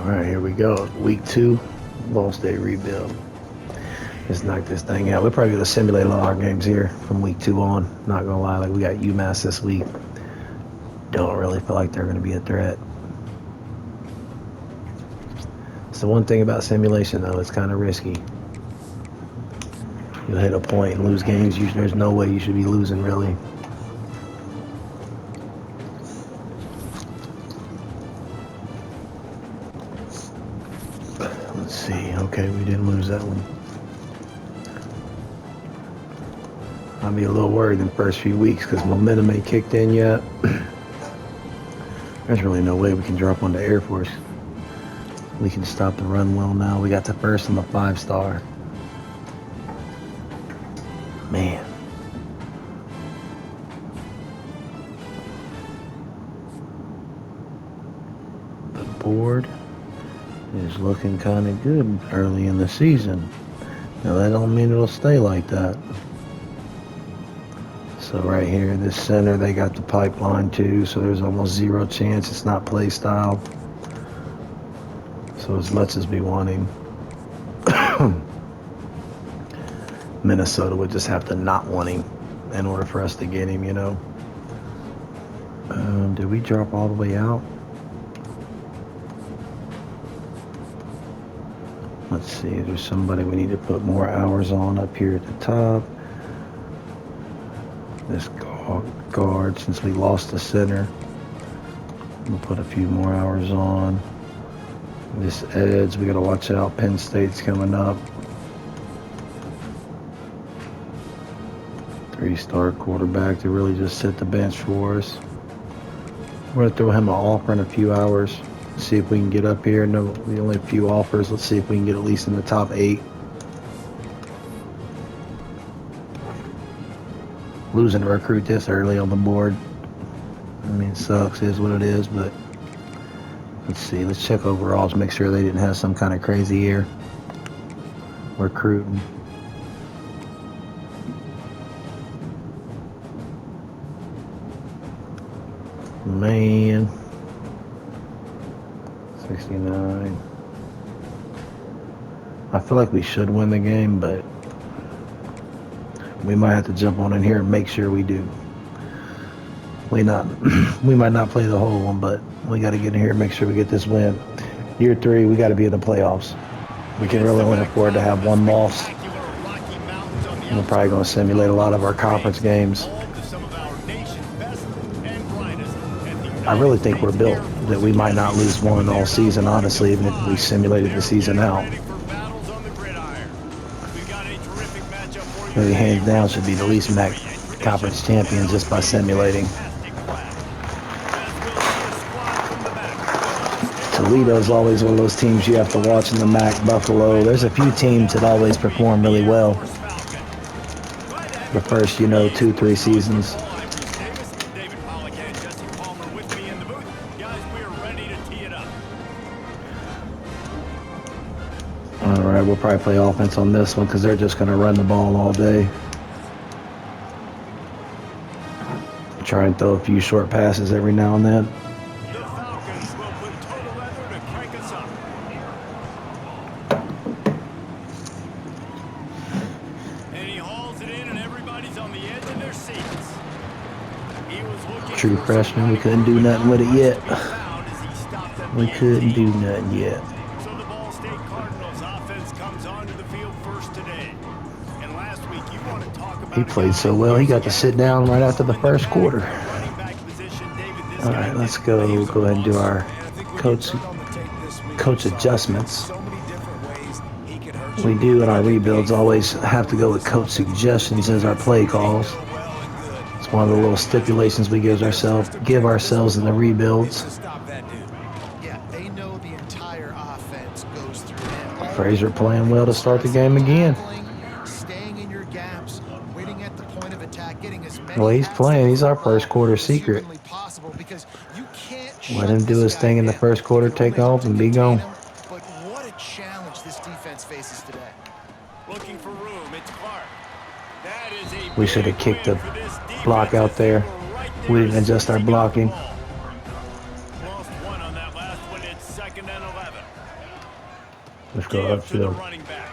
Alright, here we go. Week 2, Lost Day rebuild. Let's knock this thing out. We're probably going to simulate a lot of our games here from week 2 on. Not going to lie, like we got UMass this week. Don't really feel like they're going to be a threat. It's the one thing about simulation, though. It's kind of risky. You'll hit a point and lose games. There's no way you should be losing, really. Let's see. Okay, we didn't lose that one. I'll be a little worried in the first few weeks because momentum ain't kicked in yet. There's really no way we can drop on the Air Force. We can stop the run well now. We got the first and the 5-star. Man. The board is looking kind of good early in the season. Now that don't mean it'll stay like that. So right here in this center, they got the pipeline too, so there's almost zero chance it's not play style. So as much as we want him, Minnesota would just have to not want him in order for us to get him, you know. Did we drop all the way out? Let's see, there's somebody we need to put more hours on up here at the top. This guard, since we lost the center, we'll put a few more hours on. This edge, we gotta watch out. Penn State's coming up. 3-star quarterback to really just set the bench for us. We're gonna throw him an offer in a few hours. See if we can get up here. No, we only have a few offers. Let's see if we can get at least in the top 8. Losing a recruit this early on the board, I mean, it sucks, is what it is, but let's see, let's check overalls, make sure they didn't have some kind of crazy year recruiting. Man, 69. I feel like we should win the game, but we might have to jump on in here and make sure we do. We might not play the whole one, but we got to get in here and make sure we get this win. Year 3, we got to be in the playoffs. We can really only afford to have one loss. We're probably going to simulate a lot of our conference games. I really think we're built that we might not lose one all season, honestly, even if we simulated the season out. Really, hands down, should be the least MAC conference champion just by simulating. Toledo's always one of those teams you have to watch in the MAC. Buffalo, there's a few teams that always perform really well the first, 2-3 seasons. Alright, we'll probably play offense on this one because they're just going to run the ball all day. Try and throw a few short passes every now and then. True freshman, we couldn't do nothing with it yet. We couldn't do nothing yet. He played so well, he got to sit down right after the first quarter. All right, let's go. We'll go ahead and do our coach adjustments. We do in our rebuilds always have to go with coach suggestions as our play calls. It's one of the little stipulations we give ourselves in the rebuilds. Frazier playing well to start the game again. Well, he's playing. He's our first quarter secret. Let him do his thing in the first quarter, take off, and be gone. But what a challenge this defense faces today. Looking for room, it's Clark. That is a We should have kicked the block out there. We didn't adjust our blocking. Lost one on that last one. It's 2nd and 11. Let's go Give to the upfield. running back.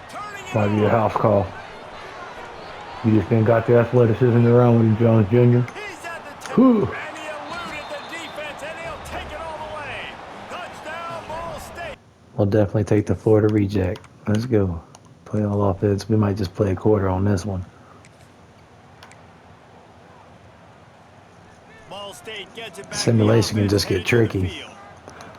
Turning it Might be a over. house call. You just ain't got the athleticism around with him, Jones Jr. He's at the 10, Whew. and he eluded the defense, and he'll take it all the way. Touchdown, Ball State. We'll definitely take the Florida reject. Let's go. Play all offense. We might just play a quarter on this one. Ball State gets it back. Simulation can just get tricky.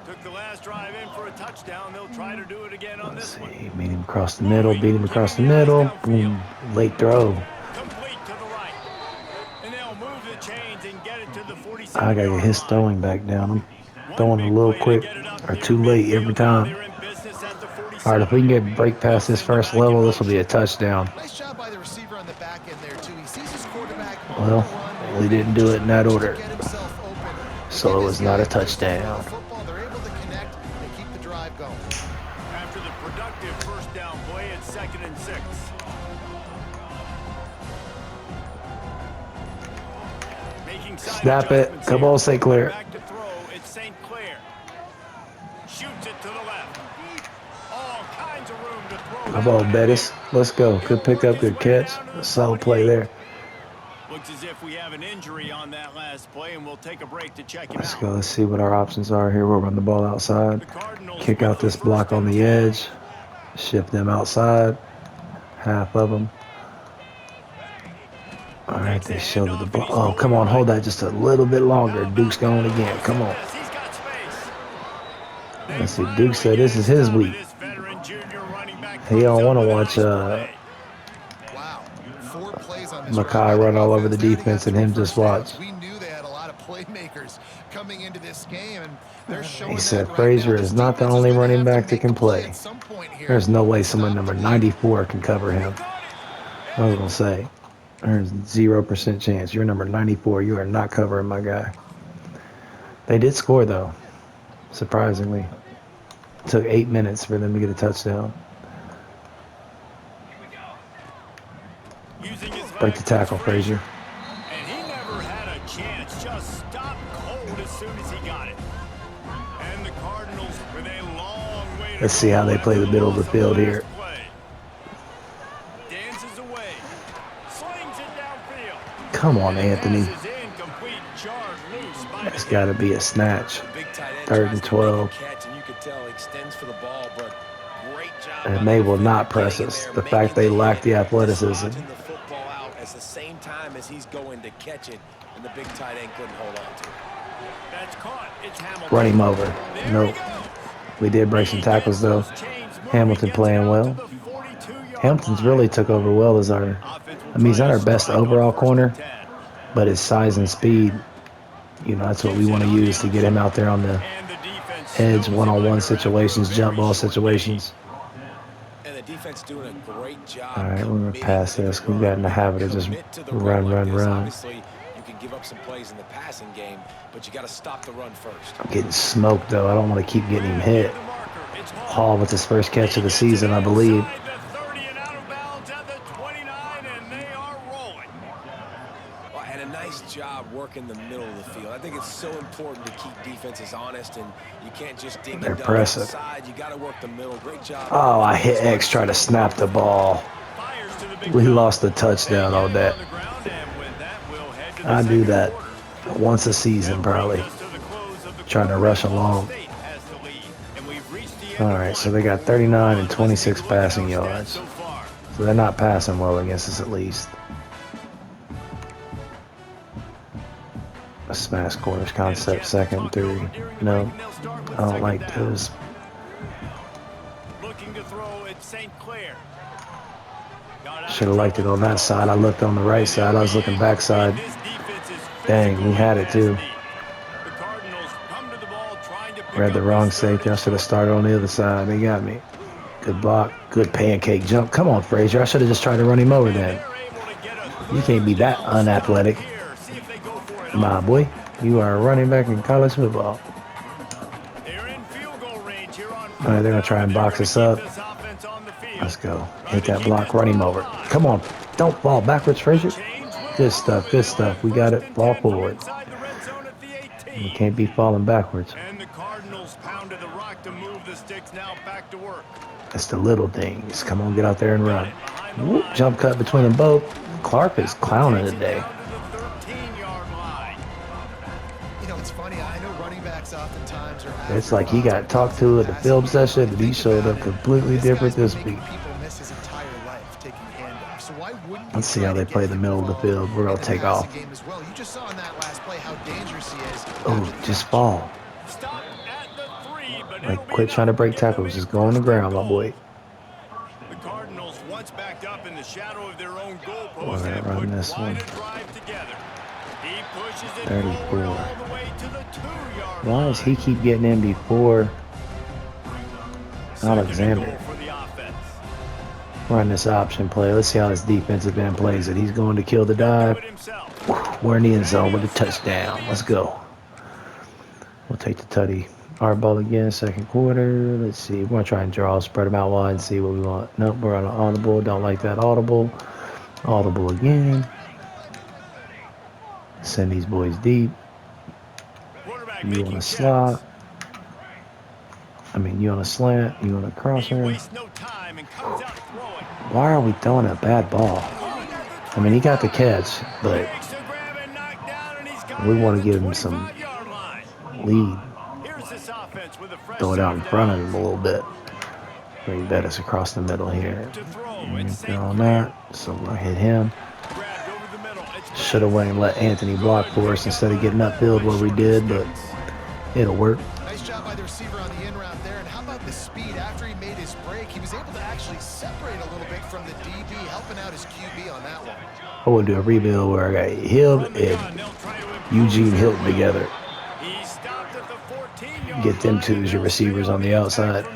Took the last drive in for a touchdown. They'll try to do it again on Let's this one. see. Meet him across the middle. Beat him across the middle. Boom. Late throw. Complete to the right. And they'll move the chains and get it to the 47. I gotta get his throwing back down. I'm throwing a little quick or too late every time. All right, if we can get break past this first level, this will be a touchdown. Nice job by the receiver on the back end there too. He sees his quarterback. Well, we didn't do it in that order, so it was not a touchdown. They're able to connect and keep the drive going. After the productive first down play, it's 2nd and 6. Making side Snap it. adjustments Come here. on, St. Clair. Back to throw. It's St. Clair. Shoots it to the left. All kinds of room to throw. Come on, Bettis. Let's go. Good pickup, good catch. Solid play there. Looks as if we have an injury on that last play, and we'll take a break to check him Let's out. go. Let's see what our options are here. We'll run the ball outside. Kick out this block on the edge. Shift them outside. Half of them. All right, they showed the ball. Oh, come on. Hold that just a little bit longer. Duke's going again. Come on. Let's see. Duke said this is his week. He don't want to watch Makai run all over the defense and him just watch. We knew they had a lot of playmakers coming into this game, and they're showing. He said Frazier is not the only running back that can play. There's no way someone number 94 can cover him. I was going to say, there's 0% chance. You're number 94. You are not covering my guy. They did score, though, surprisingly. It took 8 minutes for them to get a touchdown. Break the tackle, Frazier. And he never had a chance. Just stopped cold as soon as he got it. And the Cardinals with a long way to Let's see how they play the middle of the field here. Dances away. Slings it downfield. Come on, Anthony. Passes incomplete, jarred loose by That's got to be a snatch. 3rd and 12. And they will not press us. The fact they lack the athleticism. At the same time as he's going to catch it, and the big tight end couldn't hold on to it. That's caught. It's Hamilton. Run him over. Nope. We did break some tackles, though. Hamilton playing well. Hamilton's really took over well as our, I mean, he's not our best overall corner, but his size and speed, you know, that's what we want to use to get him out there on the edge, one-on-one situations, jump ball situations. And the defense doing a great job. All right, we're going to pass this. We've gotten the habit of just run. Obviously, you can give up some plays in the passing game, but you got to stop the run first. I'm getting smoked, though. I don't want to keep getting him hit. Hall with his first catch of the season, I believe. Well, and a nice job working the middle of the field. I think it's so important to keep defenses honest, and you can't just dig They're it down pressing. inside. You got to work the middle. Great job. Oh, I hit X trying to snap the ball. We lost the touchdown on that. I do that once a season, probably. Trying to rush along. All right, so they got 39 and 26 passing yards. So they're not passing well against us, at least. A smash corners concept, 2nd and 3. No, I don't like those. Looking to throw at St. Clair. Should have liked it on that side. I looked on the right side. I was looking backside. Dang, we had it too. Read the wrong safety. I should have started on the other side. They got me. Good block. Good pancake jump. Come on, Frazier. I should have just tried to run him over then. You can't be that unathletic. My boy, you are a running back in college football. All right, they're going to try and box us up. Let's go. Hit that block. Run him over. Come on. Don't fall backwards, Frazier. Good stuff. Good stuff. We got it. Fall forward. You can't be falling backwards. And the Cardinals pounded the rock to move the sticks now back to work. It's the little things. Come on, get out there and run. Whoop, jump cut between them both. Clark is clowning today. You know, it's funny. I know running backs oftentimes are. It's like he got talked to at the film session, and he showed up completely different this week. People miss his entire life taking handoffs. So why wouldn't Let's see how they play the middle of the field. We're gonna take off. You just saw in that last play how dangerous he is. Oh, just fall. Stop at the 3, but Like, quit trying to break tackles. Just go on the ground, my boy. The Cardinals once backed up in the shadow of their own goalpost. We're gonna run this one. 34. Why does he keep getting in before Alexander? Run this option play. Let's see how this defensive end plays it. He's going to kill the dive. We're in the end zone with a touchdown. Let's go. We'll take the tutty. Our ball again, second quarter. Let's see. We're going to try and draw, spread them out wide and see what we want. Nope, we're on an audible. Don't like that audible. Audible again. Send these boys deep. You on a slot. You on a slant. You on a crosser. Why are we throwing a bad ball? He got the catch, but we want to give him some lead. Throw it out in front of him a little bit. Bring Bettis across the middle here. On that, so we'll hit him. Should have went and let Anthony block for us instead of getting upfield where we did, but it'll work. Nice job by the receiver on the in route there. And how about the speed after he made his break? He was able to actually separate a little bit from the DB, helping out his QB on that one. I want to do a rebuild where I got Hill and Eugene Hilton together. Get them two as your receivers on the outside.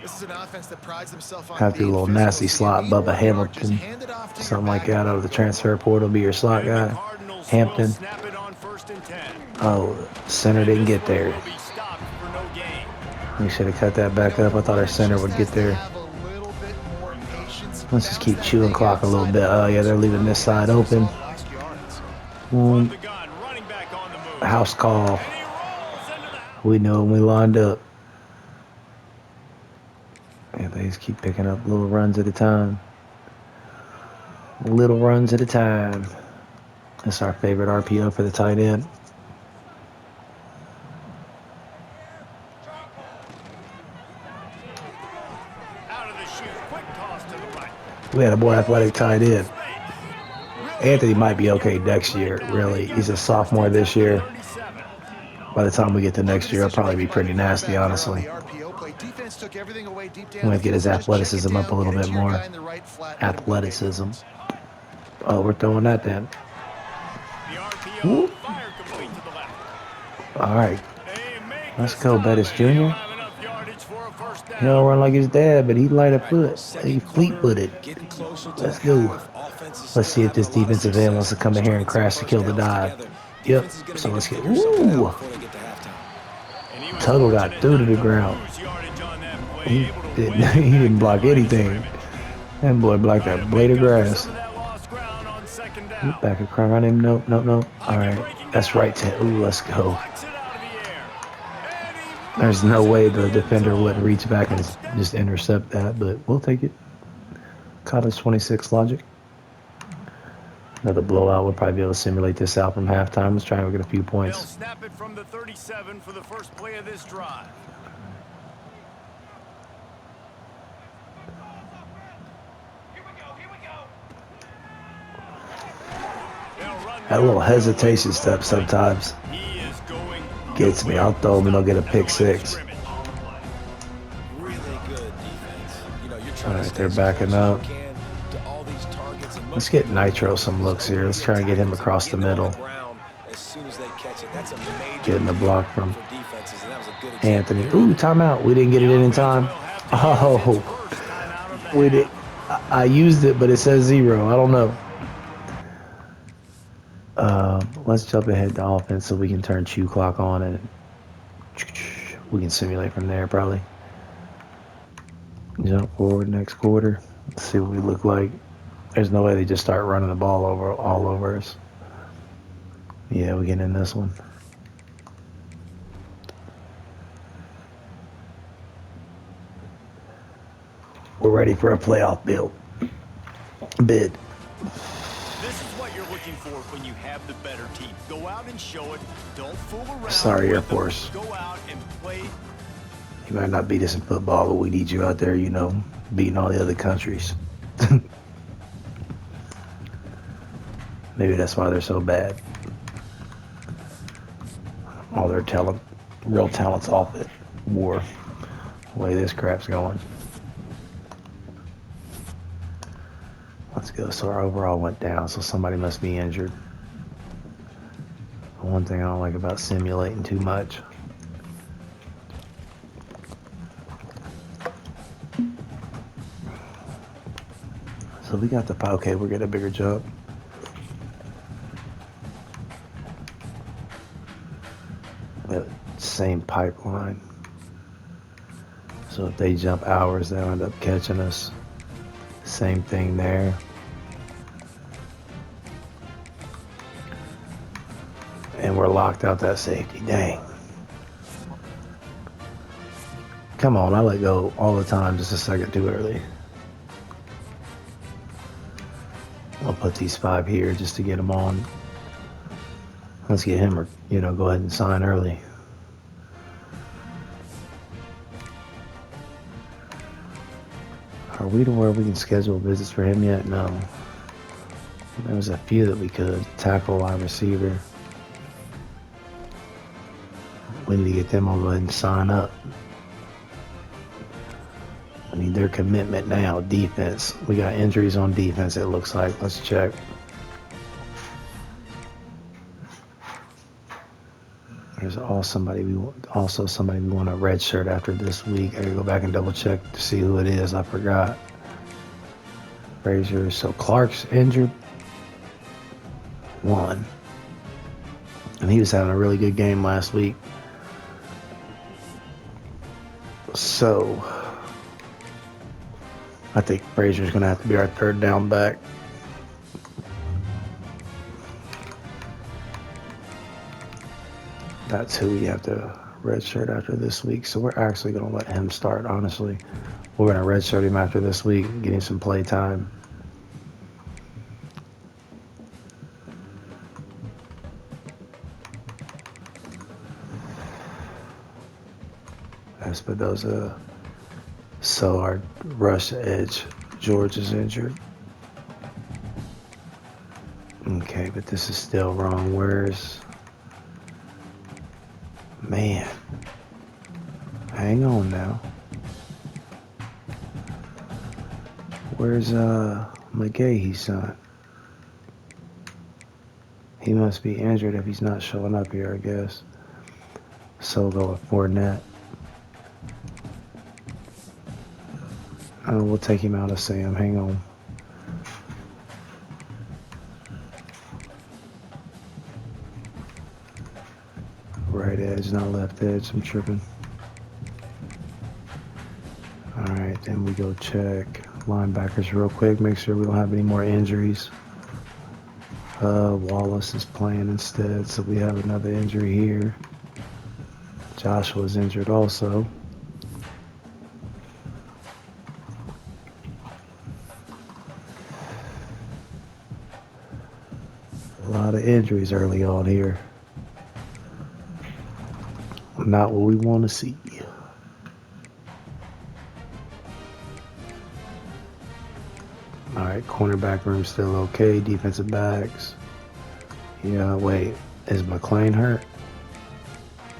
This is an offense that prides themselves on have to do a little nasty slot, Bubba Hamilton, something like that out of the transfer portal, be your slot guy. Hampton. Oh, center didn't get there. We should have cut that back up. I thought our center would get there. Let's just keep chewing clock a little bit. Oh, yeah, they're leaving this side open. House call. We know when we lined up. Yeah, they just keep picking up little runs at a time. Little runs at a time. That's our favorite RPO for the tight end. We had a more athletic tight end. Anthony might be okay next year, really. He's a sophomore this year. By the time we get to next year, I'll probably be pretty nasty, honestly. I'm going to get his athleticism up a little bit more. Athleticism. Oh, we're throwing that then. Woo. All right. Let's go, Bettis Jr. He don't run like his dad, but he light of foot. He fleet-footed. Let's go. Let's see if this defensive end wants to come in here and crash to kill the dive. Yep. So let's get. Ooh. Tuttle got through to the ground. He didn't block anything. That boy blocked that blade of grass. Back across on him. Nope. All right. That's right, Ted. Ooh, let's go. There's no way the defender wouldn't reach back and just intercept that, but we'll take it. College 26 logic. Another blowout. We'll probably be able to simulate this out from halftime. Let's try and get a few points. They'll snap it from the 37 for the first play of this drive. That little hesitation step sometimes gets me. I'll throw him and I'll get a pick six. All right, they're backing up. Let's get Nitro some looks here. Let's try and get him across the middle. Getting the block from Anthony. Ooh, timeout. We didn't get it in time. Oh, we did. I used it, but it says 0. I don't know. Let's jump ahead to offense so we can turn chew clock on and we can simulate from there probably. Jump forward next quarter. Let's see what we look like. There's no way they just start running the ball all over us. Yeah, we get in this one. We're ready for a playoff bid. This is what you're looking for when you have the better team. Go out and show it. Don't fool around. Sorry, Air with them. Force. Go out and play. You might not beat us in football, but we need you out there, you know, beating all the other countries. Maybe that's why they're so bad. All their talent, real talent's off at war. The way this crap's going. Let's go. So our overall went down, so somebody must be injured. The one thing I don't like about simulating too much. So we got the, okay, we're getting a bigger jump. Same pipeline. So if they jump hours, they'll end up catching us. Same thing there. And we're locked out that safety. Dang. Come on, I let go all the time just a second too early. I'll put these 5 here just to get them on. Let's get him, or you know, go ahead and sign early. Are we to where we can schedule visits for him yet? No. There was a few that we could. Tackle, wide receiver. We need to get them all go ahead and sign up. I need their commitment now. Defense. We got injuries on defense, it looks like. Let's check. There's also somebody we want a red shirt after this week. I gotta go back and double check to see who it is. I forgot. Frazier. So Clark's injured. 1. And he was having a really good game last week. So I think Frazier's gonna have to be our 3rd down back. That's who we have to redshirt after this week. So we're actually going to let him start, honestly. We're going to redshirt him after this week, get him some play time. Espinoza. So our rush edge, George is injured. Okay, but this is still wrong. Where's... Man, hang on now. Where's McGahee's son? He must be injured if he's not showing up here, I guess. So go with Fournette. We'll take him out of Sam. Hang on. Right edge, not left edge. I'm tripping. Alright, then we go check linebackers real quick. Make sure we don't have any more injuries. Wallace is playing instead, so we have another injury here. Joshua's injured also. A lot of injuries early on here. Not what we want to see. Alright, cornerback room still okay. Defensive backs. Yeah, wait. Is McClain hurt?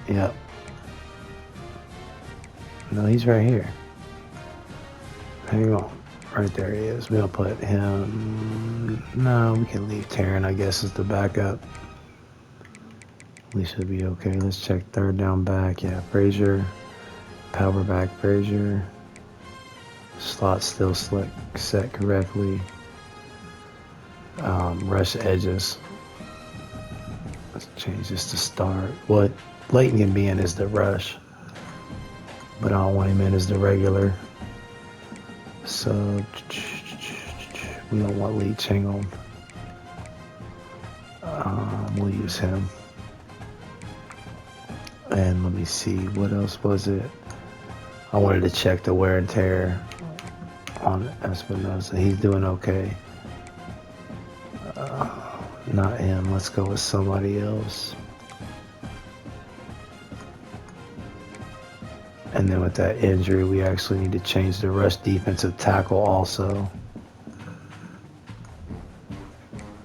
Yep. No, he's right here. Hang on. Right there he is. We'll put him... No, we can leave Taryn, I guess, as the backup. We should be okay. Let's check 3rd down back. Yeah, Frazier. Power back Frazier. Slot still set correctly. Rush edges. Let's change this to start. What Leighton can be in is the rush, but I don't want him in as the regular. So we don't want Leach. Hang on. We'll use him. And let me see, what else was it? I wanted to check the wear and tear on Espinosa. He's doing okay. Not him. Let's go with somebody else. And then with that injury, we actually need to change the rush defensive tackle also.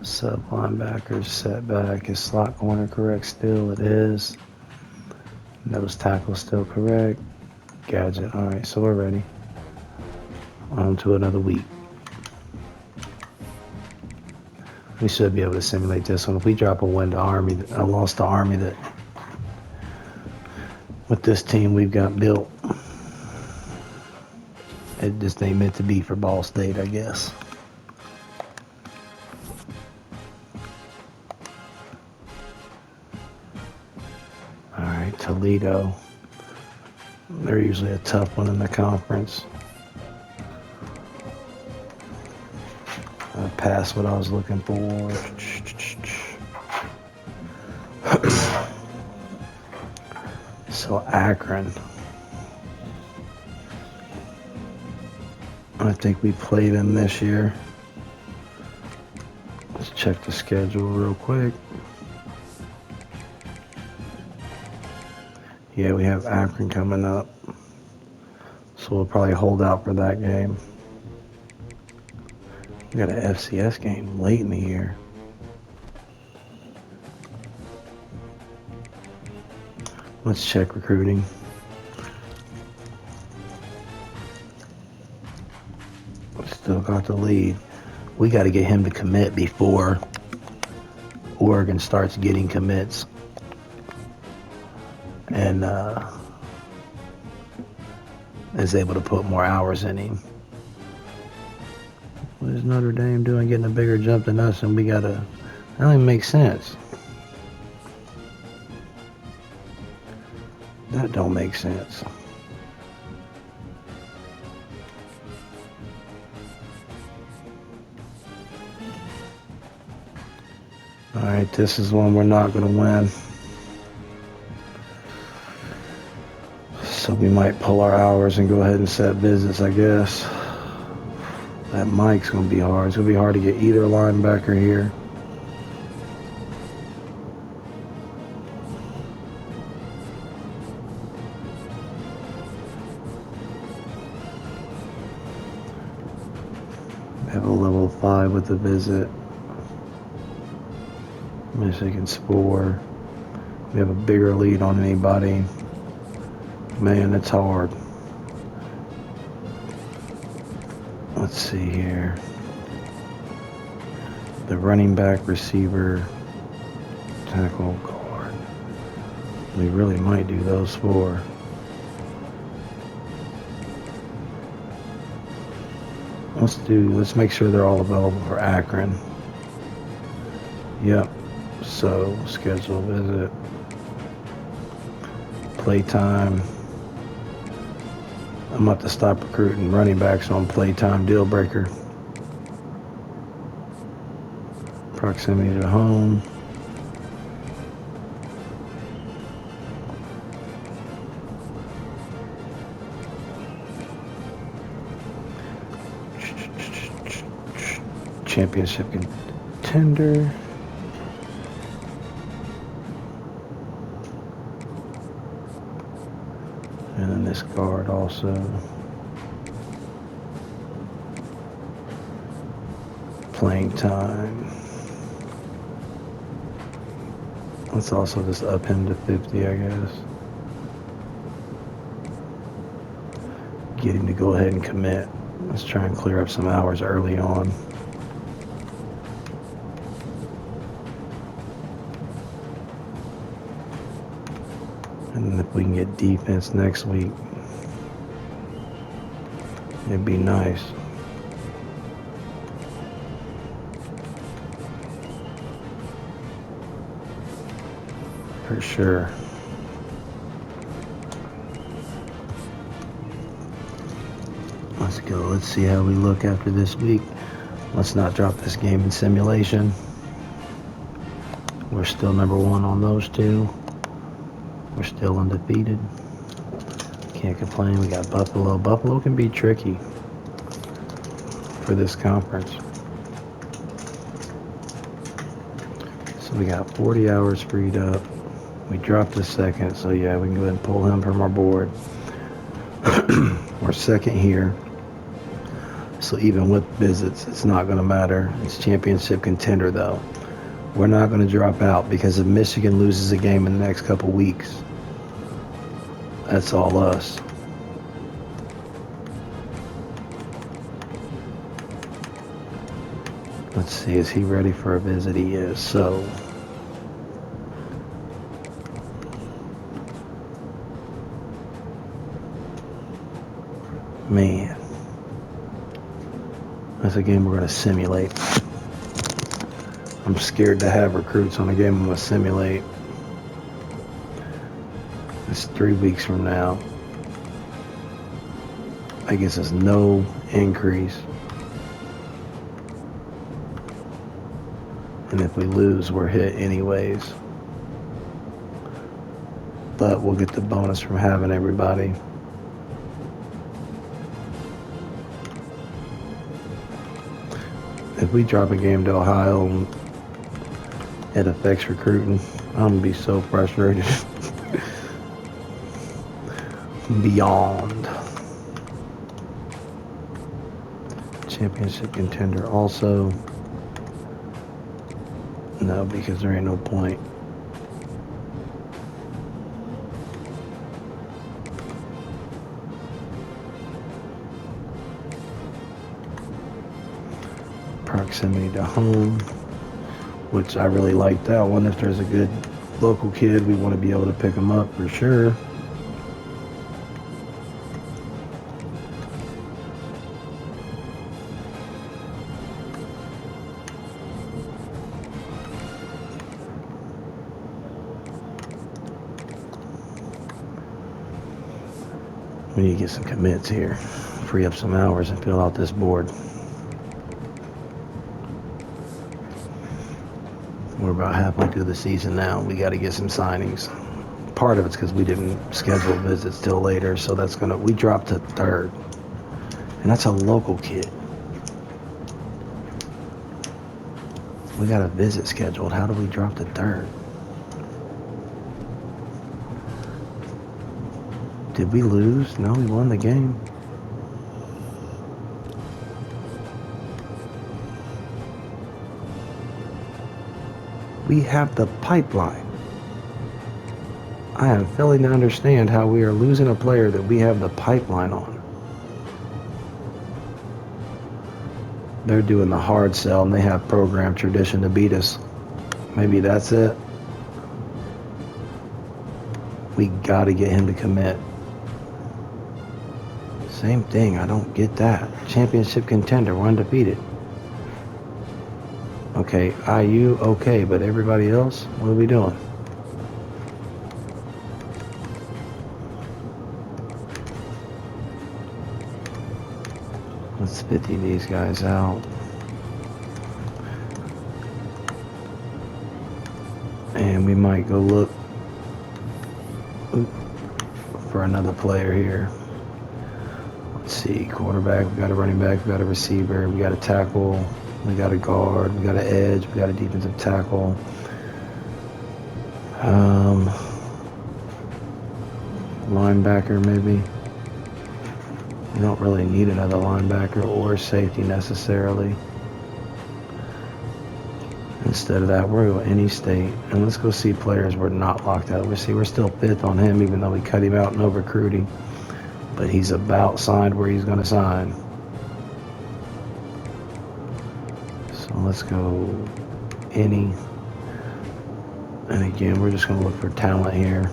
Sub linebacker, setback. Is slot corner correct still? It is. Nose tackle still correct. Gadget. Alright, so we're ready. On to another week. We should be able to simulate this one. If we drop a win to Army, a loss to Army, that with this team we've got built, it just ain't meant to be for Ball State, I guess. Alright, Toledo. They're usually a tough one in the conference. I passed what I was looking for. So Akron. I think we played them this year. Let's check the schedule real quick. Yeah, we have Akron coming up. So we'll probably hold out for that game. We got an FCS game late in the year. Let's check recruiting. Still got the lead. We got to get him to commit before Oregon starts getting commits. And is able to put more hours in him. What is Notre Dame doing getting a bigger jump than us, and we got to... That don't even make sense. That don't make sense. Alright, this is one we're not going to win. So we might pull our hours and go ahead and set visits, I guess. That mic's going to be hard. It's going to be hard to get either linebacker here. We have a level 5 with the visit. Michigan Spore. We have a bigger lead on anybody. Man, it's hard. Let's see here. The running back, receiver, tackle, guard. We really might do those 4. Let's make sure they're all available for Akron. Yep. So, schedule visit. Playtime. I'm about to stop recruiting running backs on playtime deal breaker. Proximity to home. Championship contender. And then this guard also. Playing time. Let's also just up him to 50, I guess. Get him to go ahead and commit. Let's try and clear up some hours early on. And if we can get defense next week, it'd be nice. For sure. Let's go. Let's see how we look after this week. Let's not drop this game in simulation. We're still number 1 on those 2. We're still undefeated. Can't complain. We got Buffalo. Buffalo can be tricky. for this conference. So we got 40 hours freed up. We dropped a second, so yeah, we can go ahead and pull him from our board. We're second here. So even with visits, it's not going to matter. It's championship contender, though. We're not going to drop out because if Michigan loses a game in the next couple weeks, that's all us. Let's see, is he ready for a visit? He is, so... Man. That's a game we're going to simulate. I'm scared to have recruits on a game I'm going to simulate. It's 3 weeks from now. I guess there's no increase. And if we lose, we're hit anyways. But we'll get the bonus from having everybody. If we drop a game to Ohio and it affects recruiting, I'm going to be so frustrated. Beyond. Championship contender also. No, because there ain't no point. Proximity to home, which I really like that one. If there's a good local kid, we want to be able to pick them up for sure. We need to get some commits here, free up some hours and fill out this board. We're about halfway through the season now. We got to get some signings. Part of it's because we didn't schedule visits till later, so that's gonna. We dropped to third, and that's a local kid. We got a visit scheduled. How do we drop to third? Did we lose? No, we won the game. We have the pipeline. I am failing to understand how we are losing a player that we have the pipeline on. They're doing the hard sell and they have program tradition to beat us. Maybe that's it. We got to get him to commit. Same thing. I don't get that. Championship contender. We're undefeated. Okay, IU, okay, but everybody else, what are we doing? Let's 50 these guys out. And we might go look for another player here. Let's see, quarterback, we got a running back, we got a receiver, we got a tackle, we got a guard, we got an edge, we got a defensive tackle. Linebacker maybe. We don't really need another linebacker or safety necessarily. Instead of that, we're going to go any state. And let's go see players we're not locked out. We're still fifth on him, even though we cut him out in no recruiting. But he's about signed where he's going to sign. So let's go any. And again, we're just going to look for talent here.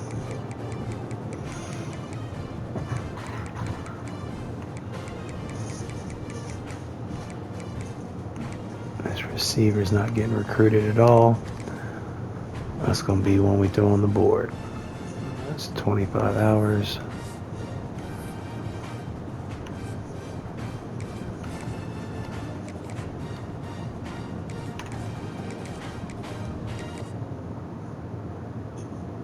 This receiver's not getting recruited at all. That's going to be one we throw on the board. That's 25 hours.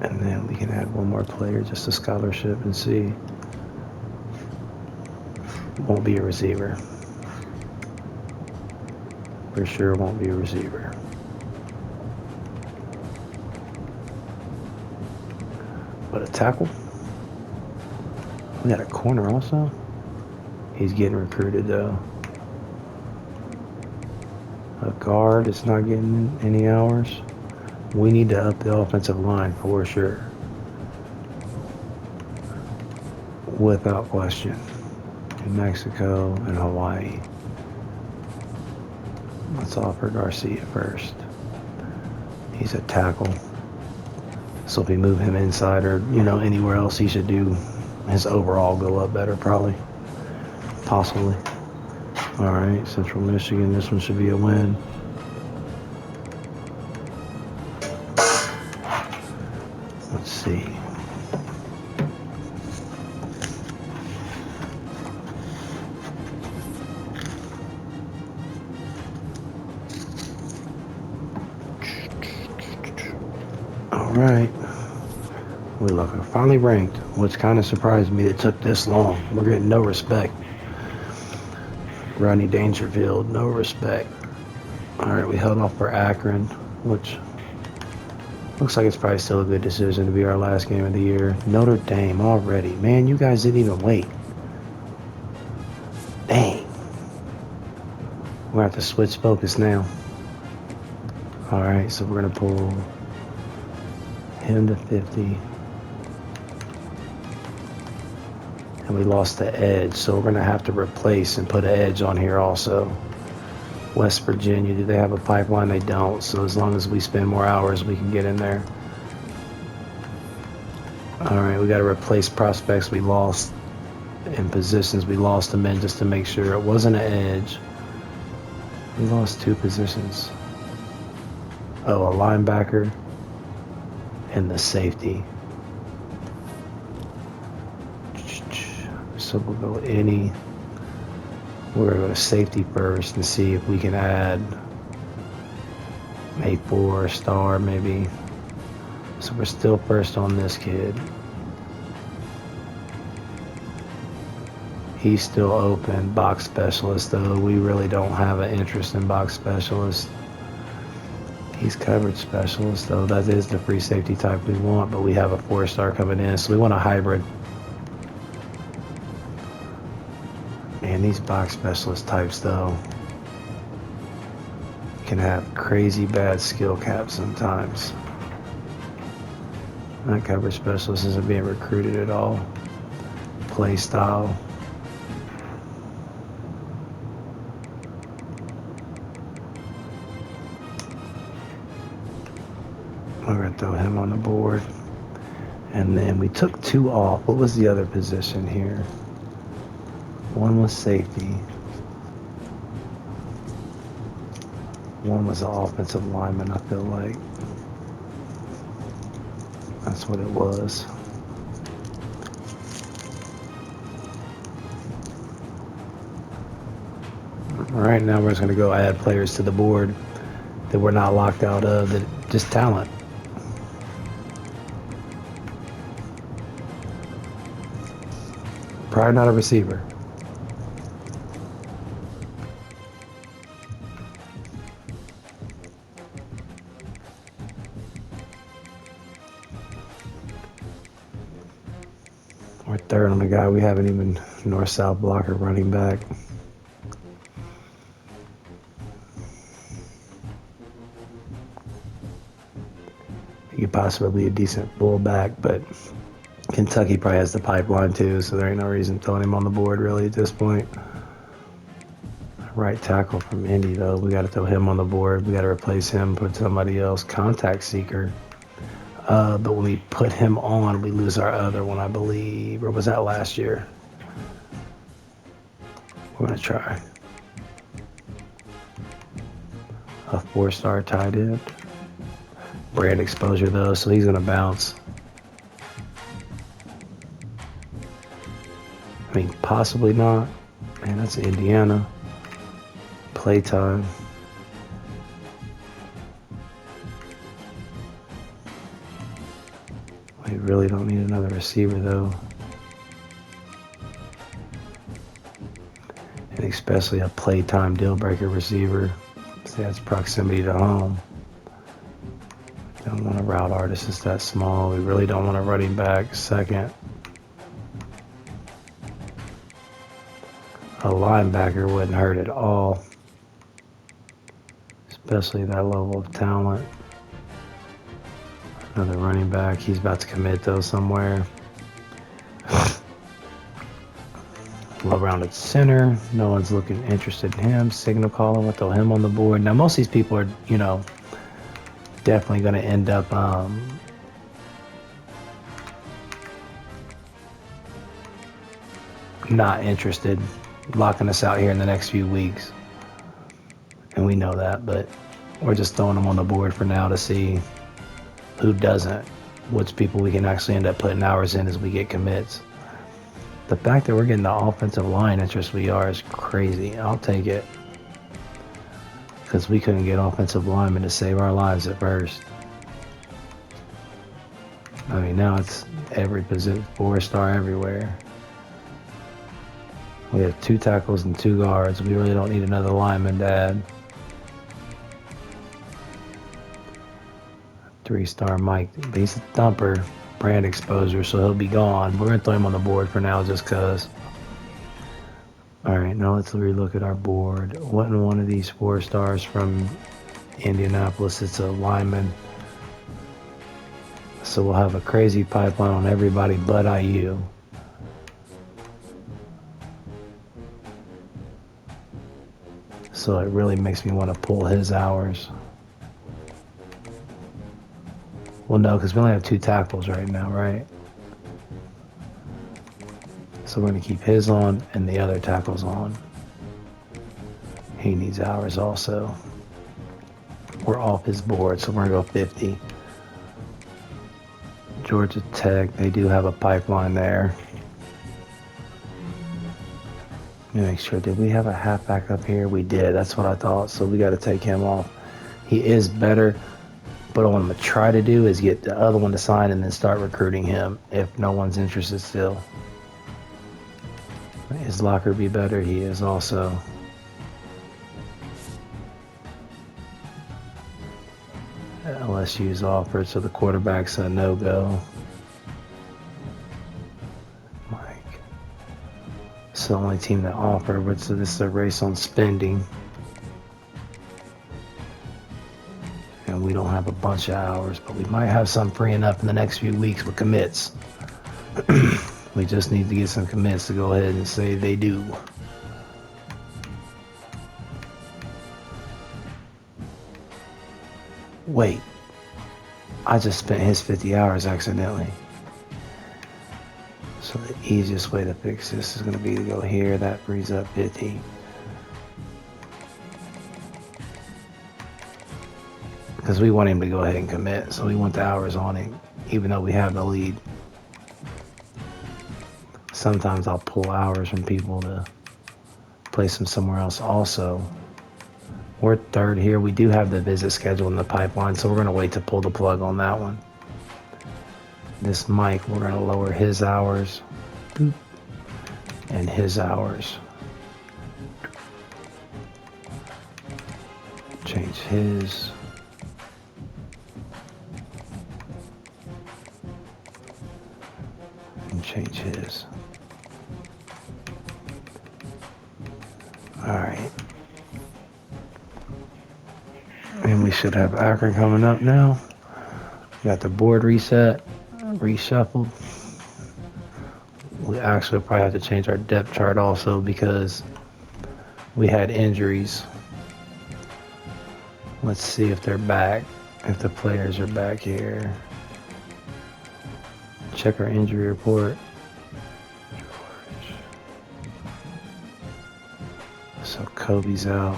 And then we can add one more player, just a scholarship, and see. Won't be a receiver. For sure won't be a receiver. But a tackle. We got a corner also. He's getting recruited though. A guard is not getting any hours. We need to up the offensive line for sure. Without question. In Mexico and Hawaii. Let's offer Garcia first. He's a tackle. So if we move him inside or, anywhere else, he should do his overall go up better probably. Possibly. All right, Central Michigan. This one should be a win. Let's see. All right. We look finally ranked, which kind of surprised me it took this long. We're getting no respect. Rodney Dangerfield, no respect. All right, we held off for Akron, which looks like it's probably still a good decision to be our last game of the year. Notre Dame already. Man, you guys didn't even wait. Dang. We're going to have to switch focus now. All right, so we're going to pull him to 50. And we lost the edge, so we're going to have to replace and put an edge on here also. West Virginia, do they have a pipeline? They don't, so as long as we spend more hours, we can get in there. All right, we got to replace prospects we lost and positions we lost them in just to make sure it wasn't an edge. We lost 2 positions. Oh, a linebacker and the safety. So we'll go any. We're going to go to safety first and see if we can add a 4-star maybe. So we're still first on this kid. He's still open. Box specialist though. We really don't have an interest in box specialist. He's coverage specialist though. That is the free safety type we want, but we have a 4-star coming in. So we want a hybrid. Man, these box specialist types, though, can have crazy bad skill caps sometimes. That coverage specialist isn't being recruited at all. Play style. We're going to throw him on the board. And then we took 2 off. What was the other position here? One was safety. One was an offensive lineman, I feel like. That's what it was. All right, now we're just going to go add players to the board that we're not locked out of, that just talent. Probably not a receiver. We're third on the guy. We haven't even north-south blocker running back. He could possibly be a decent fullback, but Kentucky probably has the pipeline too, so there ain't no reason throwing him on the board really at this point. Right tackle from Indy though, we got to throw him on the board. We got to replace him, put somebody else. Contact seeker. But when we put him on, we lose our other one, I believe. Or was that last year? We're going to try. A 4-star tight end. Brand exposure, though, so he's going to bounce. I mean, possibly not. Man, that's Indiana. Playtime. We really don't need another receiver, though. And especially a playtime deal breaker receiver. See, that's proximity to home. Don't want a route artist that's that small. We really don't want a running back second. A linebacker wouldn't hurt at all, especially that level of talent. Another running back. He's about to commit though somewhere. Low-rounded center. No one's looking interested in him. Signal calling. We'll throw him on the board. Now most of these people are, you know, definitely going to end up not interested, locking us out here in the next few weeks. And we know that, but we're just throwing them on the board for now to see who doesn't, which people we can actually end up putting hours in as we get commits. The fact that we're getting the offensive line interest we are is crazy. I'll take it. Because we couldn't get offensive linemen to save our lives at first. I mean, now it's every position, 4-star everywhere. We have 2 tackles and 2 guards. We really don't need another lineman, Dad. 3-star Mike. He's a thumper. Brand exposure, so he'll be gone. We're going to throw him on the board for now just because. Alright, now let's relook at our board. Wasn't one of these 4 stars from Indianapolis. It's a lineman. So we'll have a crazy pipeline on everybody but IU. So it really makes me want to pull his hours. Well, no, because we only have 2 tackles right now, right? So we're going to keep his on and the other tackles on. He needs hours also. We're off his board, so we're going to go 50. Georgia Tech, they do have a pipeline there. Let me make sure, did we have a halfback up here? We did, that's what I thought, so we got to take him off. He is better, but what I'm going to try to do is get the other one to sign and then start recruiting him if no one's interested still. His locker be better? He is also. LSU's offered, so the quarterback's a no-go. Mike. It's the only team that offered, but so this is a race on spending. And we don't have a bunch of hours, but we might have some freeing up in the next few weeks with commits. We just need to get some commits to go ahead and say they do. Wait, I just spent his 50 hours accidentally. So the easiest way to fix this is going to be to go here. That frees up 50. Because we want him to go ahead and commit, so we want the hours on him, even though we have the lead. Sometimes I'll pull hours from people to place them somewhere else also. We're 3rd here. We do have the visit schedule in the pipeline, so we're going to wait to pull the plug on that one. This Mike, we're going to lower his hours. Boop. And his hours. Change his. And change his. Alright. And we should have Akron coming up now. Got the board reset, reshuffled. We actually probably have to change our depth chart also because we had injuries. Let's see if they're back, if the players are back here. Check our injury report. So Kobe's out.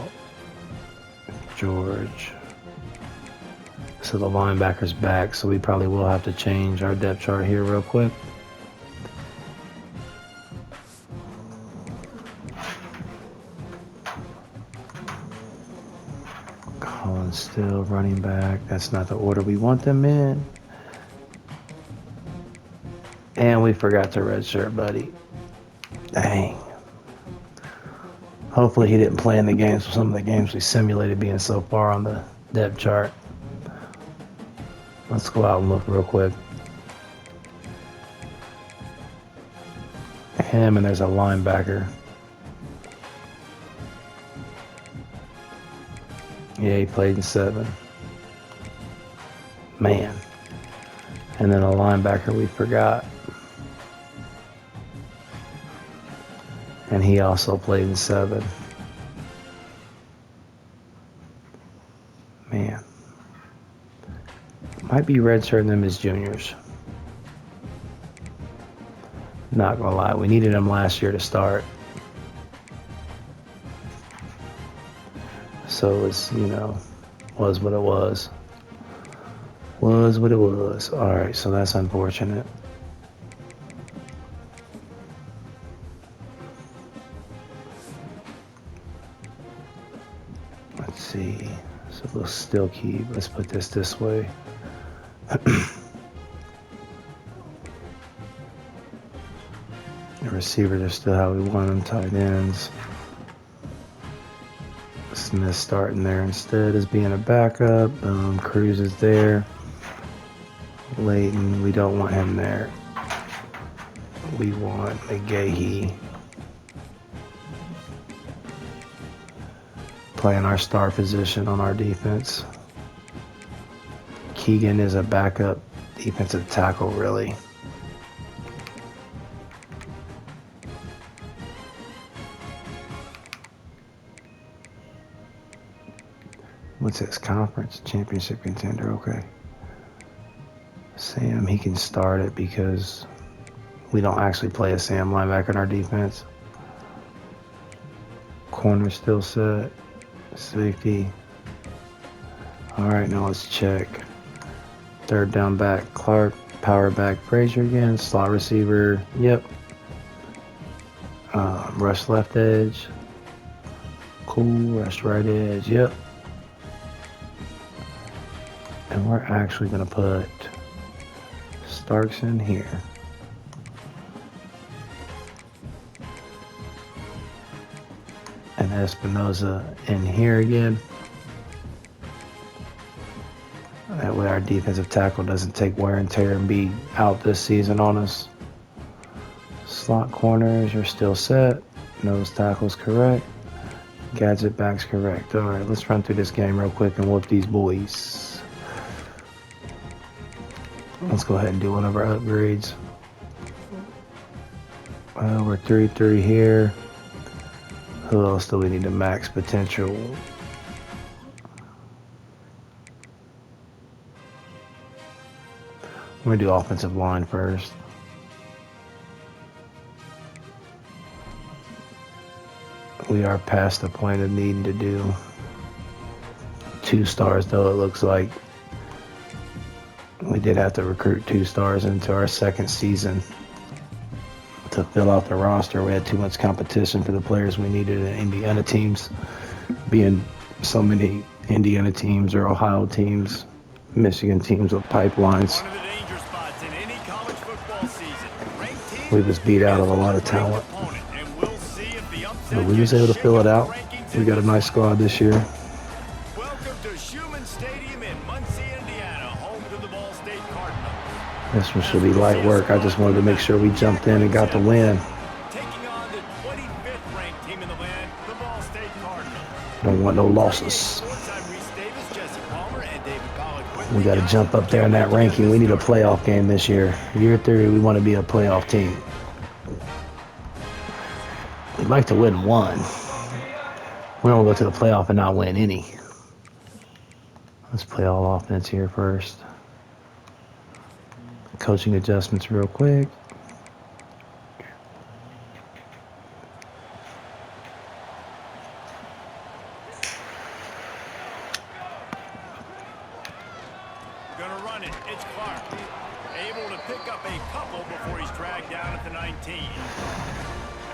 George. So the linebacker's back, so we probably will have to change our depth chart here real quick. Collins still running back. That's not the order we want them in. And we forgot the red shirt, buddy. Dang. Hopefully he didn't play in the games. Some of the games we simulated being so far on the depth chart. Let's go out and look real quick. Him, and there's a linebacker. Yeah, he played in 7. Man. And then a linebacker we forgot. And he also played in 7. Man. Might be redshirting them as juniors. Not gonna lie, we needed him last year to start. So it's, you know, was what it was. Was what it was. Alright, so that's unfortunate. Let's see. So we'll still keep. Let's put this way. The receivers are still how we want them. Tight ends. Smith starting there instead as being a backup. Cruz is there. Layton, we don't want him there. We want McGahee playing our star position on our defense. Keegan is a backup defensive tackle, really. What's this? Conference championship contender. Okay. Sam, he can start it because we don't actually play a Sam linebacker in our defense. Corner still set. Safety. All right, now let's check. Third down back, Clark. Power back, Frazier again. Slot receiver. Yep. Rush left edge. Cool. Rush right edge. Yep. And we're actually going to put Starks in here. And Espinoza in here again. That way our defensive tackle doesn't take wear and tear and be out this season on us. Slot corners are still set. Nose tackle's correct. Gadget back's correct. All right, let's run through this game real quick and whoop these boys. Let's go ahead and do one of our upgrades. Well, we're 3-3 here. Who else do we need to max potential? I'm going to do offensive line first. We are past the point of needing to do 2 stars, though it looks like. We did have to recruit 2 stars into our second season to fill out the roster. We had too much competition for the players we needed in Indiana teams, being so many Indiana teams or Ohio teams, Michigan teams with pipelines. One of the danger spots in any college football season. Ranked teams We was beat out of a lot of talent, but we was able to fill it out. We got a nice squad this year. Welcome to Schumann Stadium in Muncie, Indiana, home to the Ball State Cardinals. This one should be light work. I just wanted to make sure we jumped in and got the win. Taking on the 25th ranked team in the land, the Ball State Cardinals. Don't want no losses. We got to jump up there in that ranking. We need a playoff game this year. Year 3, we want to be a playoff team. We'd like to win 1. We don't go to the playoff and not win any. Let's play all offense here first. Coaching adjustments real quick. Gonna run it. It's Clark. Able to pick up a couple before he's dragged down at the 19.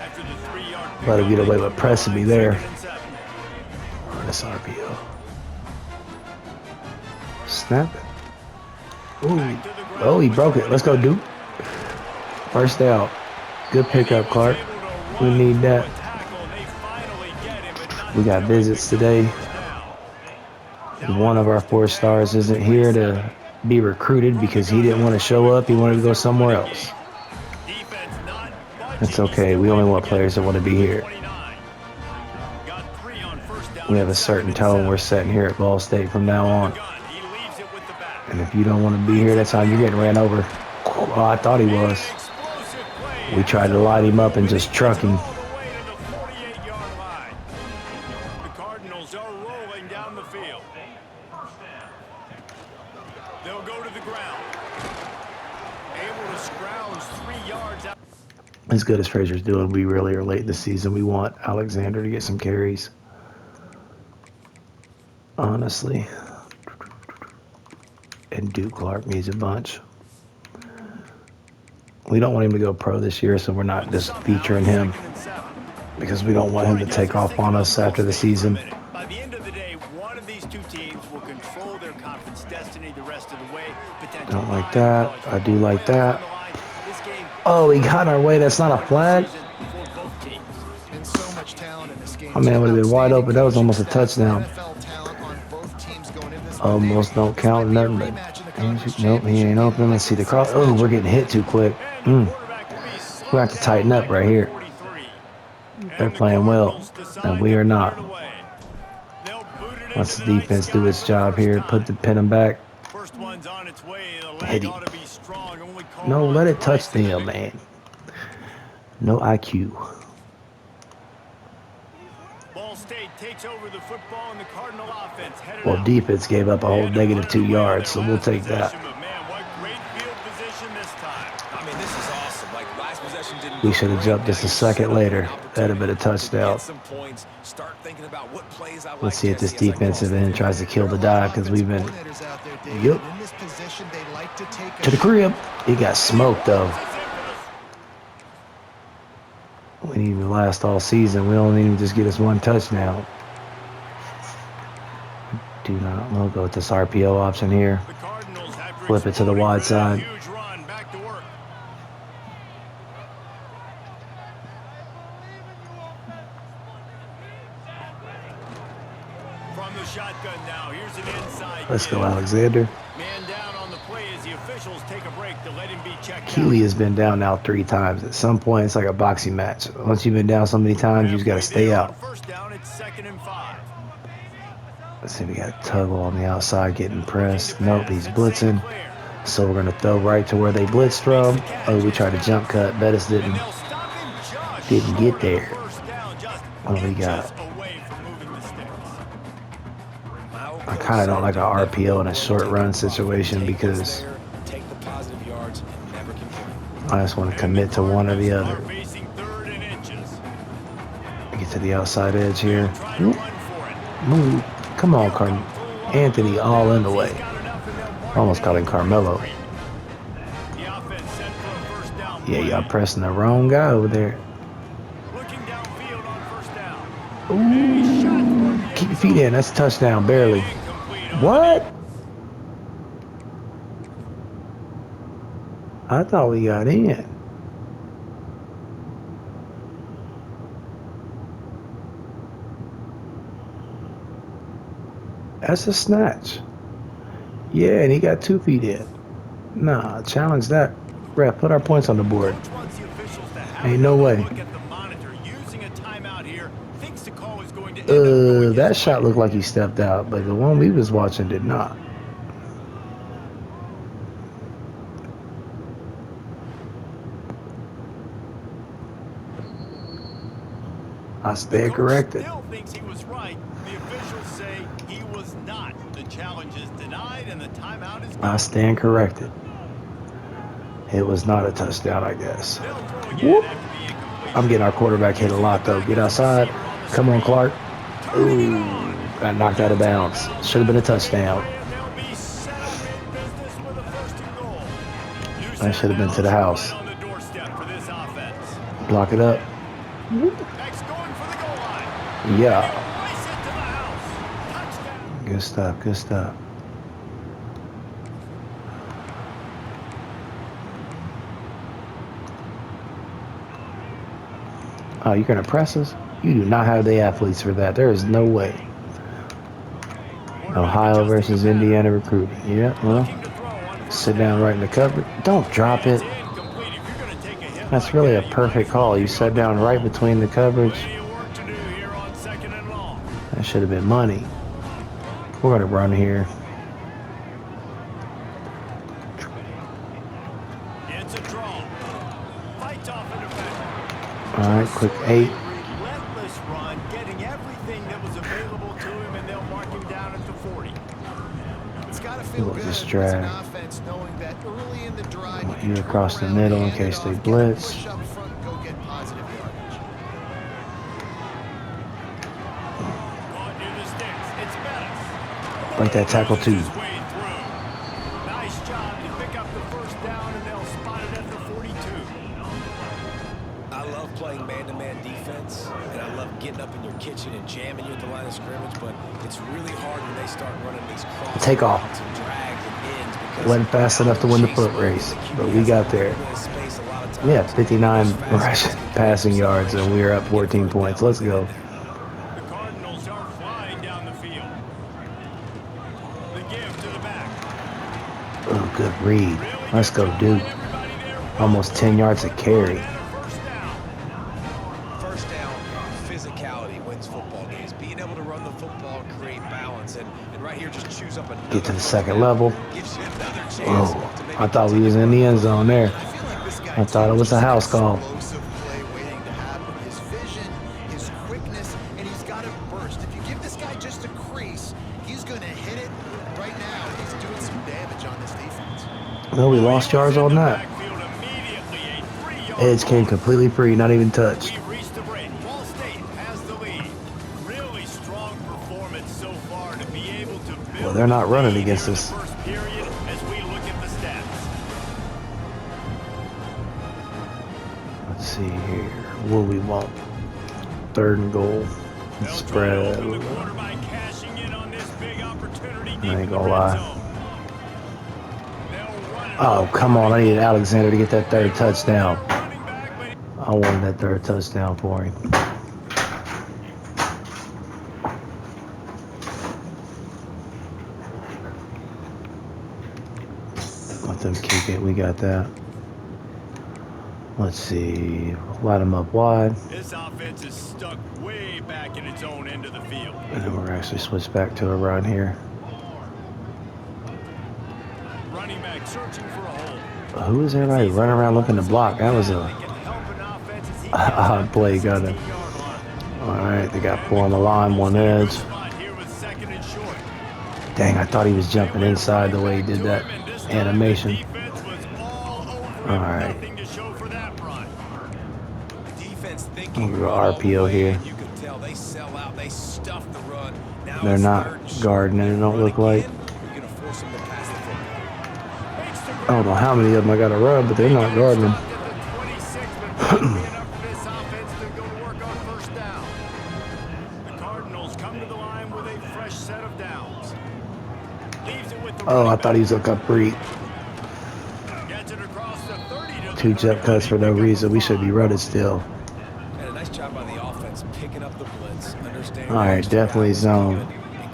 After the 3-yard pick. Let him get away with pressing me there. 2nd and 7. Oh, that's RPO. Snap it. Ooh. Oh, he broke it. Let's go, Duke. First out. Good pickup, Clark. We need that. They finally get We got visits today. One of our 4 stars isn't here to be recruited because he didn't want to show up. He wanted to go somewhere else. It's okay. We only want players that want to be here. We have a certain tone we're setting here at Ball State from now on. And if you don't want to be here, that's how you're getting ran over. Oh, I thought he was. We tried to light him up and just truck him. The Cardinals are rolling down the field. They'll go to the ground. Able to scrounge 3 yards out. As good as Frazier's doing, we really are late in the season. We want Alexander to get some carries. Honestly. And Duke Clark needs a bunch. We don't want him to go pro this year, so we're not just featuring him because we don't want him to take off on us after the season. By the end of the day, one of these 2 teams will control their conference destiny the rest of the way. Don't like that. I do like that. Oh, he got our way. That's not a flag. Oh, man, would have been wide open. That was almost a touchdown. Almost don't count nothing, but nope, he ain't open. Let's see the cross. Oh, we're getting hit too quick. We have to tighten up right here. They're playing well, and we are not. Let's the defense do its job here. Pin him back. Hit him. No, let it touch them, man. No IQ. Well, defense gave up a whole negative 2 yards, so we'll take that. We should have jumped just a second later. That'd have been a touchdown. Let's see if this defensive end tries to kill the dive because we've been. Yep. To the crib. He got smoked though. We need him to last all season. We don't need him to just get us 1 touchdown. Do not. We'll go with this RPO option here. Flip it to the wide side. Let's go, Alexander. Keeley has been down now 3 times. At some point, it's like a boxing match. Once you've been down so many times, you just got to stay out. Let's see, we got Tuggle on the outside getting pressed. Nope, he's blitzing. So we're going to throw right to where they blitzed from. Oh, we tried to jump cut. Bettis didn't get there. What do we got? I kind of don't like an RPO in a short run situation because I just want to commit to one or the other. Get to the outside edge here. Move. Come on, Anthony, all in the way. Almost called him Carmelo. Yeah, y'all pressing the wrong guy over there. Ooh, keep your feet in. That's a touchdown, barely. What? I thought we got in. That's a snatch. Yeah, and he got 2 feet in. Nah, challenge that. Ref, put our points on the board. Ain't no way. That shot looked like he stepped out, but the one we was watching did not. I stand corrected. I stand corrected. It was not a touchdown, I guess. Whoop. I'm getting our quarterback hit a lot, though. Get outside. Come on, Clark. Ooh, got knocked out of bounds. Should have been a touchdown. That should have been to the house. Block it up. Yeah. Good stuff, good stuff. Oh, you're going to press us? You do not have the athletes for that. There is no way. Ohio versus Indiana recruiting. Yeah, well, sit down right in the cover. Don't drop it. That's really a perfect call. You sat down right between the coverage. That should have been money. We're going to run here. All right, quick 8. Relentless run, getting everything that was available to him, and they'll mark him down at the 40. It's got to feel good Just as drag. an offense knowing that early in the drive you You can across the turn middle around, in hand it case they off, get a blitz. push up front, and go get positive yardage. Caught near the sticks. It's Bettis. Like that tackle too. His way through. Nice job to pick up the first down, and they'll spot it at the 42. I love playing man-to-man defense, and I love getting up in your kitchen and jamming you at the line of scrimmage, but it's really hard when they start running these cross Take off. routes and drags and ends because Wasn't fast enough to win the foot race, but we got there. We had 59 passing yards, and we were up 14 points. Let's go. The Cardinals are flying down the field. The give to the back. Oh, good read. Let's go, Duke. Almost 10 yards of carry. First down, physicality wins football games. Being able to run the football, create balance, and right here just choose up another. Get to the second level. Gives you another chance. Oh, I thought we was in the end zone there. I thought it was a house call. Explosive play waiting to happen. His vision, his quickness, and he's got a burst. If you give this guy just a crease, he's going to hit it. Right now, he's doing some damage on this defense. Well, we lost yards on that. Edge came completely free, not even touched. We've reached the break. Ball State has the lead. Really strong performance so far to be able to build. Well, they're not running the lead against here in us. the first period as we look at the stats. Let's see here. What do we want? 3rd and goal. Spread. They'll try to open the quarterback cashing in on this big opportunity deep I ain't in the gonna red lie. zone. They'll run it Oh, come on. I needed Alexander to get that 3rd touchdown. running back, but I wanted that 3rd touchdown for him. Let them kick it. We got that. Let's see. Light them up wide. this offense is stuck way back in its own end of the field. And then we're actually switch back to a run here. Running back searching for a hole. Who is everybody running around looking to block? That was a odd play. Got it. All right, they got 4 on the line, 1 edge. Dang, I thought he was jumping inside the way he did that animation. All right. I'm gonna go RPO here. You can tell they sell out, they stuff the run. Now They're it's not third and guarding it, it don't look like. You're gonna force them to pass the football. I don't know how many of them I got to run, but they're not guarding them. Oh, I thought he was a complete 2 jump cuts for no reason. We should be running still. And a nice job by the offense picking up the blitz, understanding. All right, definitely zone.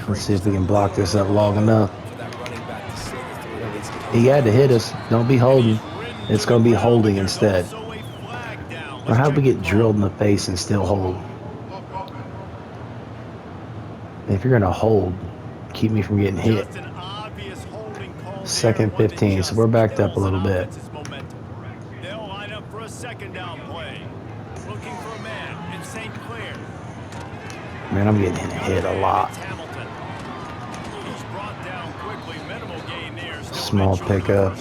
Let's see if we can block this up long enough. For that running back to see the through. He had to hit us. Don't be holding. It's going to be holding instead. Or how we get drilled in the face and still hold? If you're going to hold, keep me from getting hit. 2nd 15, so we're backed up a little bit. They'll line up for a 2nd down play. Looking for a man. It's St. Clair. Man, I'm getting hit a lot. He's brought down quickly. Minimal gain there. Small pickup.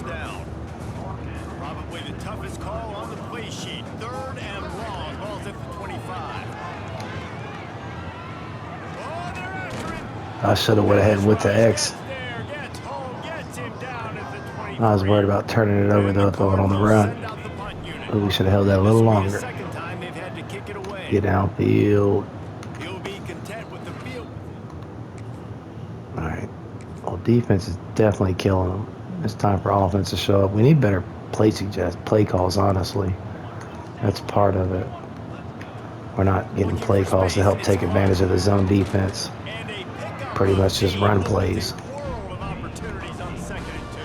Probably the toughest call on the play sheet. 3rd and long. Ball's at the 25. Oh, they're after him. I should have went ahead with the X. There, gets home, gets him down at the 23. I was worried about turning it over though, throwing on the run. Send out the punt unit. But we should have held that a little longer. Second time they've had to kick it away. Get downfield. He'll be content with the field. All right. Well, defense is definitely killing them. It's time for offense to show up. We need better play calls, honestly. That's part of it. We're not getting play calls to help take advantage of the zone defense. And a pickup Pretty of much just the run Eagles. plays. A world of opportunities on 2nd and 2.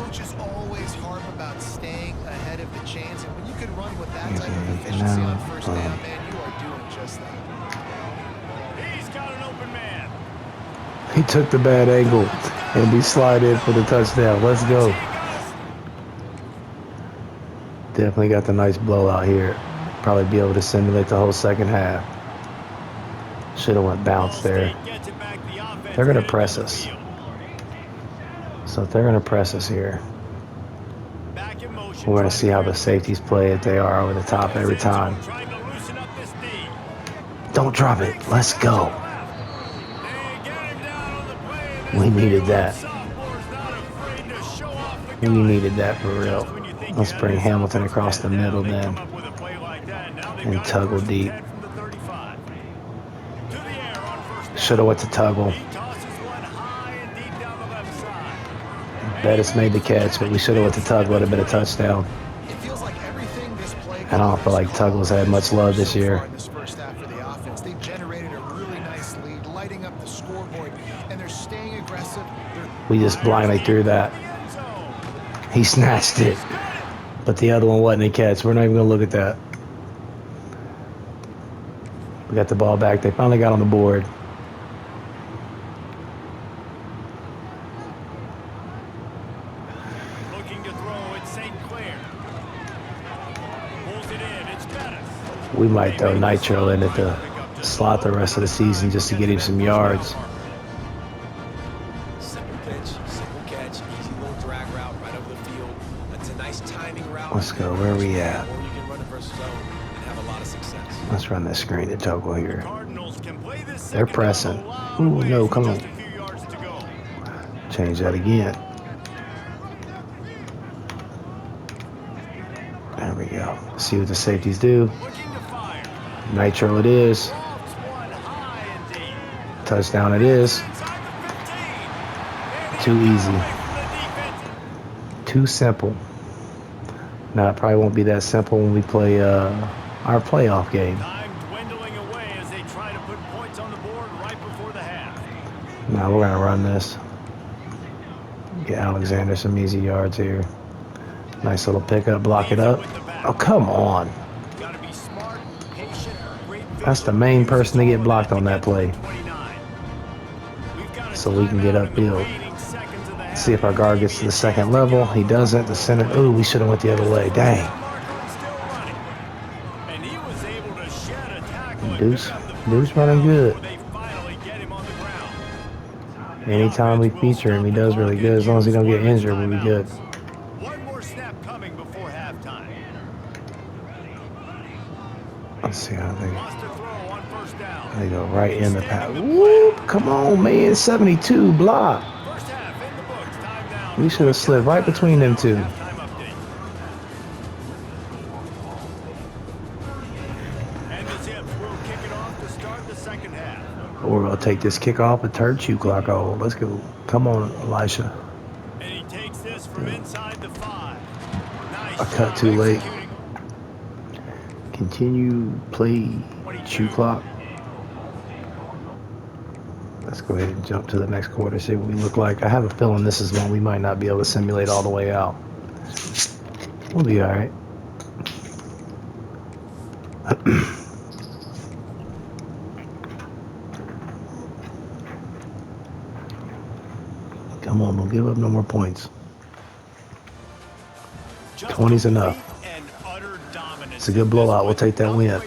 Coaches always harp about staying ahead of the chains, and when you can run with that type of Mhm. efficiency on Now, first down, man, you are doing just that. He's got an open man. He took the bad angle, and we slide in for the touchdown. Let's go. Definitely got the nice blowout here. Probably be able to simulate the whole second half. Should have went bounce there. Gets it back, the offense They're going to headed press down the us. field. So if they're going to press us here, Back in motion, we're going trying to see how the clear safeties play it. They are over the top every time. Trying to loosen up this knee. Don't drop it. Let's go. They get him down on the play, and We this needed big that. sophomore's not afraid to show off the We gun. needed that for real. Just when you think Let's you have bring this Hamilton offense across the pinned down, middle they then. come up with a play like that, and now they've And got it Tuggle 1st and deep. 10 from the 35. To the air on 1st down. Should have went to Tuggle. He tosses one high and deep down the left side. Bettis made the catch, but we should have went to Tuggle. Would have been a touchdown. It feels like everything this play I don't feel like Tuggle's had much love this year. in this first half for the offense. They've generated a really nice lead, lighting up the scoreboard, and they're staying aggressive. We just blindly threw that. He snatched it, but the other one wasn't a catch. We're not even going to look at that. We got the ball back. They finally got on the board. Looking to throw it, St. Clair. Pulls it in, it's Bettis. We might throw Nitro in at the slot the rest of the season just to get him some yards. Simple pitch, simple catch, easy little drag route right over the field. That's a nice timing route. Let's go. Where are we at? Or you can run it versus zone and have a lot of success. Let's run this screen to Tuggle here. Cardinals can play this They're second pressing. down a lot of Ooh, ways no, with come just on. a few yards to go. Change that again. There we go. See what the safeties do. Looking to fire. Nitro it is. Lofts one high and deep. Touchdown it is. Inside the 15. Too easy. Away from the defense. Too simple. Now it probably won't be that simple when we play our playoff game. Time dwindling away as they try to put points on the board right before the half. Now we're gonna run this. Get Alexander some easy yards here. Nice little pickup, block it up. Oh, come on. Gotta be smart, patient, great That's the main person to get blocked on that play. 29. We've got a So we can get timeout in the upfield. remaining seconds of the half. See if our guard gets to the second level. He doesn't. The center. Ooh, we should have went the other way. Dang. Marker is still running. And he was able to shed a tackle and Deuce. pick up the Deuce first running down good. before they finally get him on the ground. Anytime we feature him, he does really good. As long as he don't get injured, we'll be good. One more snap coming before halftime. Let's see how Lost a throw on 1st down. they go right in the pass. Whoop! Come on, man. 72 block. First half in the books. Time down. We should have slid right between them two. Halftime update. And the Zips will kick it off to start the second half. Or we'll take this kickoff and turn shoe clock on. Let's go. Come on, Elisha. And he takes this from inside the 5. Nice I cut job too late. executing. Continue play shoe clock. Let's go ahead and jump to the next quarter, see what we look like. I have a feeling this is one we might not be able to simulate all the way out. We'll be all right. Come on, don't give up no more points. 20's enough. And utter dominance. It's a good blowout. We'll take that win.